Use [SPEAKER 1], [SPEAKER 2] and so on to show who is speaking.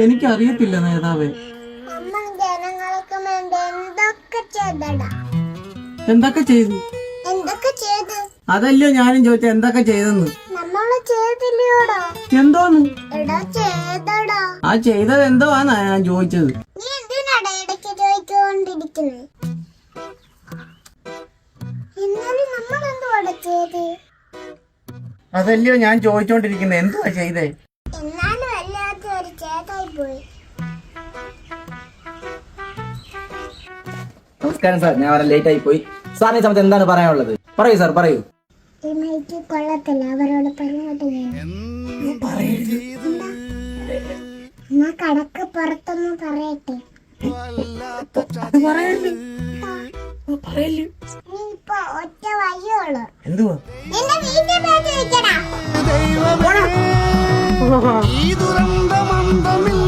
[SPEAKER 1] എനിക്കറിയത്തില്ല നേതാവേ. എന്തൊക്കെ ചെയ്തു? അതല്ലോ ഞാനും ചോദിച്ച എന്തൊക്കെ ചെയ്തെന്ന്. എന്തോന്ന്? ആ ചെയ്തത് എന്തോന്നാ ഞാൻ ചോദിച്ചത്. അതല്ലയോ ഞാൻ ചോദിച്ചോണ്ടിരിക്കുന്നത്, എന്തുവാ ചെയ്തേ?
[SPEAKER 2] നമസ്കാരം സാർ, ഞാൻ വളരെ ലേറ്റ് ആയി പോയി. സാറിന് ഈ സമയത്ത് എന്താണ് പറയാനുള്ളത്? പറയൂ സാർ, പറയൂ.
[SPEAKER 3] അവരോട് കടക്ക് പുറത്തൊന്ന് പറയട്ടെ. ഇപ്പൊ ഒറ്റ വഴിയുള്ളൂ.
[SPEAKER 1] എന്തുവാ?
[SPEAKER 3] എന്റെ വീട്ടിൽ വെക്കടാ.
[SPEAKER 4] ഈ ദുരന്തമന്തമില്ല